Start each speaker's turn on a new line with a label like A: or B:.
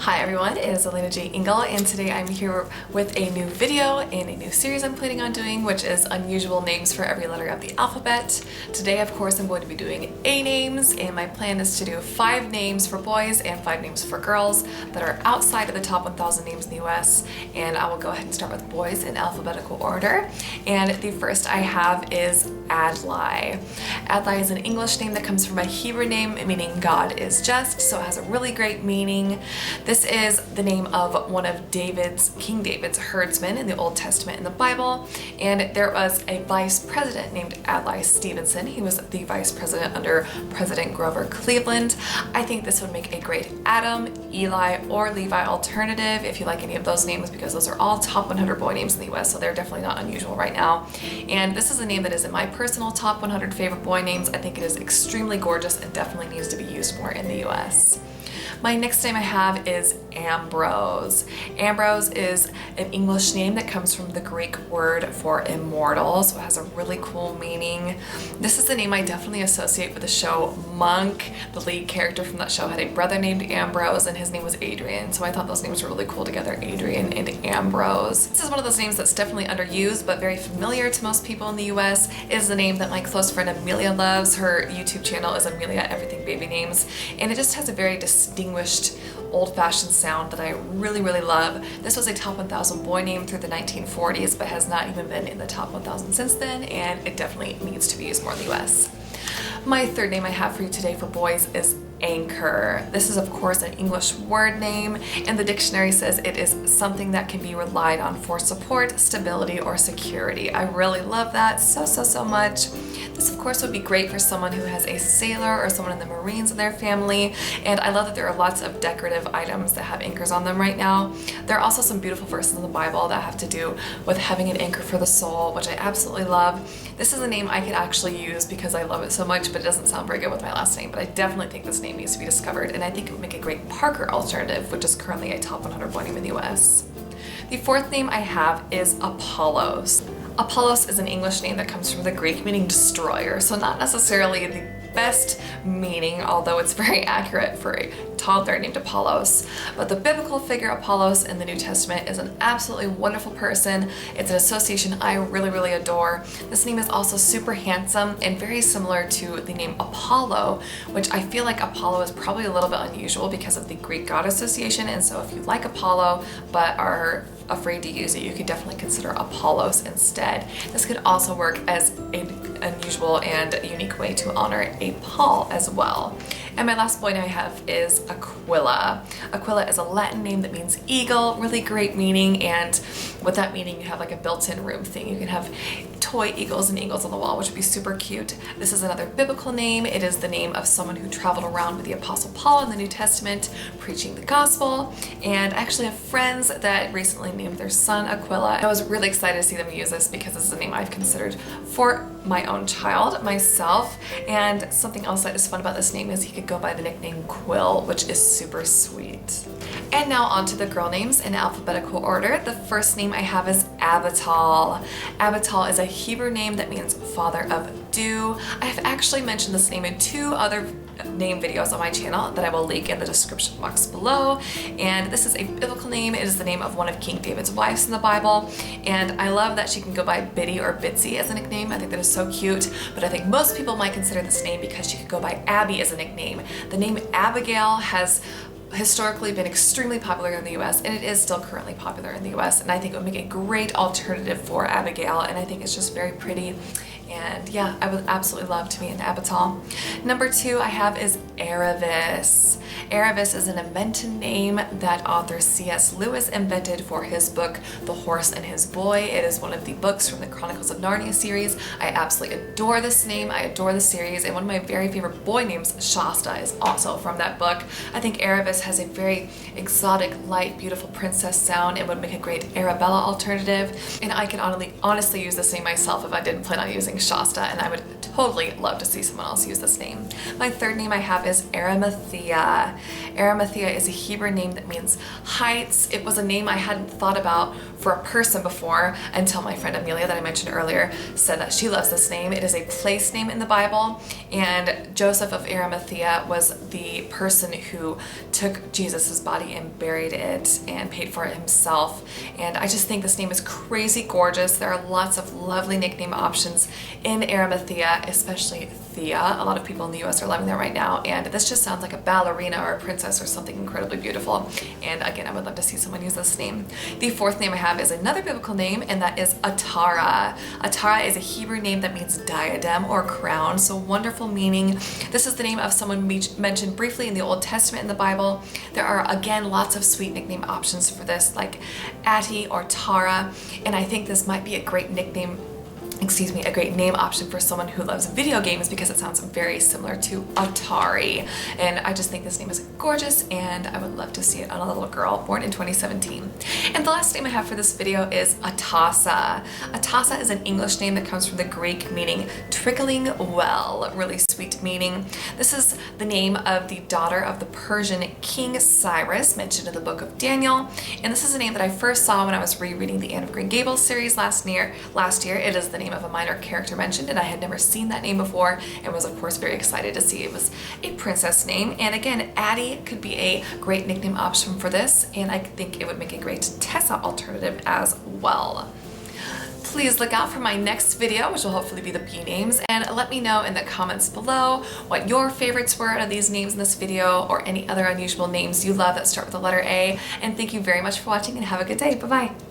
A: Hi everyone, it is Elena J. Engel, and today I'm here with a new video and a new series I'm planning on doing, which is unusual names for every letter of the alphabet. Today, of course, I'm going to be doing A names, and my plan is to do 5 names for boys and 5 names for girls that are outside of the top 1,000 names in the US, and I will go ahead and start with boys in alphabetical order. And the first I have is Adlai. Adlai is an English name that comes from a Hebrew name meaning God is just, so it has a really great meaning. This is the name of one of King David's herdsmen in the Old Testament in the Bible, and there was a vice president named Adlai Stevenson. He was the vice president under President Grover Cleveland. I think this would make a great Adam, Eli, or Levi alternative if you like any of those names, because those are all top 100 boy names in the US, so they're definitely not unusual right now. And this is a name that is in my personal top 100 favorite boy names. I think it is extremely gorgeous and definitely needs to be used more in the US. My next name I have is Ambrose. Ambrose is an English name that comes from the Greek word for immortal, so it has a really cool meaning. This is the name I definitely associate with the show Monk. The lead character from that show had a brother named Ambrose, and his name was Adrian, so I thought those names were really cool together, Adrian and Ambrose. This is one of those names that's definitely underused but very familiar to most people in the US. It is the name that my close friend Amelia loves. Her YouTube channel is Amelia Everything Baby Names, and it just has a very distinguished old-fashioned sound that I really love. This was a top 1,000 boy name through the 1940s, but has not even been in the top 1,000 since then, and it definitely needs to be used more in the US. My third name I have for you today for boys is anchor. This is of course an English word name, and the dictionary says it is something that can be relied on for support, stability, or security. I really love that so much. This of course would be great for someone who has a sailor or someone in the Marines in their family, and I love that there are lots of decorative items that have anchors on them right now. There are also some beautiful verses in the Bible that have to do with having an anchor for the soul, which I absolutely love. This is a name I could actually use because I love it so much, but it doesn't sound very good with my last name, but I definitely think this name needs to be discovered, and I think it would make a great Parker alternative, which is currently a top 100 boy name in the US. The fourth name I have is Apollos. Apollos is an English name that comes from the Greek meaning destroyer, so not necessarily the best meaning, although it's very accurate for a toddler named Apollos. But the biblical figure Apollos in the New Testament is an absolutely wonderful person. It's an association I really adore. This name is also super handsome and very similar to the name Apollo, which I feel like Apollo is probably a little bit unusual because of the Greek god association, and so if you like Apollo but are afraid to use it, you could definitely consider Apollos instead. This could also work as an unusual and unique way to honor a Paul as well. And my last boy name I have is Aquila. Aquila is a Latin name that means eagle, really great meaning, and with that meaning you have like a built-in room thing. You can have toy eagles and eagles on the wall, which would be super cute. This is another biblical name. It is the name of someone who traveled around with the Apostle Paul in the New Testament preaching the gospel, and I actually have friends that recently named their son Aquila. I was really excited to see them use this because this is a name I've considered for my own child, myself, and something else that is fun about this name is he could go by the nickname Quill, which is super sweet. And now on to the girl names in alphabetical order. The first name I have is Abital. Abital is a Hebrew name that means father of dew. I have actually mentioned this name in 2 other name videos on my channel that I will link in the description box below, and this is a biblical name. It is the name of one of King David's wives in the Bible, and I love that she can go by Biddy or Bitsy as a nickname. I think that is so cute, but I think most people might consider this name because she could go by Abby as a nickname. The name Abigail has historically been extremely popular in the US, and it is still currently popular in the US, and I think it would make a great alternative for Abigail, and I think it's just very pretty. And yeah, I would absolutely love to be an Abital. Number 2 I have is Aravis. Aravis is an invented name that author C.S. Lewis invented for his book The Horse and His Boy. It is one of the books from the Chronicles of Narnia series. I absolutely adore this name. I adore the series, and one of my very favorite boy names, Shasta, is also from that book. I think Aravis has a very exotic, light, beautiful princess sound and would make a great Arabella alternative, and I could honestly use this name myself if I didn't plan on using Shasta, and I would totally love to see someone else use this name. My third name I have is Arimathea. Arimathea is a Hebrew name that means heights. It was a name I hadn't thought about for a person before until my friend Amelia that I mentioned earlier said that she loves this name. It is a place name in the Bible, and Joseph of Arimathea was the person who took Jesus's body and buried it and paid for it himself. And I just think this name is crazy gorgeous. There are lots of lovely nickname options in Arimathea, especially Thea. A lot of people in the US are loving that right now, and this just sounds like a ballerina or a princess or something incredibly beautiful. And again, I would love to see someone use this name. The fourth name I have is another biblical name, and that is Atarah. Atarah is a Hebrew name that means diadem or crown, so wonderful meaning. This is the name of someone mentioned briefly in the Old Testament in the Bible. There are, again, lots of sweet nickname options for this, like Atti or Tara, and I think this might be a great a great name option for someone who loves video games because it sounds very similar to Atari. And I just think this name is gorgeous, and I would love to see it on a little girl born in 2017. And the last name I have for this video is Atossa. Atossa is an English name that comes from the Greek meaning trickling well, really sweet meaning. This is the name of the daughter of the Persian King Cyrus, mentioned in the book of Daniel. And this is a name that I first saw when I was rereading the Anne of Green Gables series last year. It is the name of a minor character mentioned, and I had never seen that name before and was of course very excited to see it was a princess name. And again, Addie could be a great nickname option for this, and I think it would make a great Tessa alternative as well. Please look out for my next video, which will hopefully be the bee names, and let me know in the comments below what your favorites were out of these names in this video, or any other unusual names you love that start with the letter A. And thank you very much for watching, and have a good day. Bye-bye.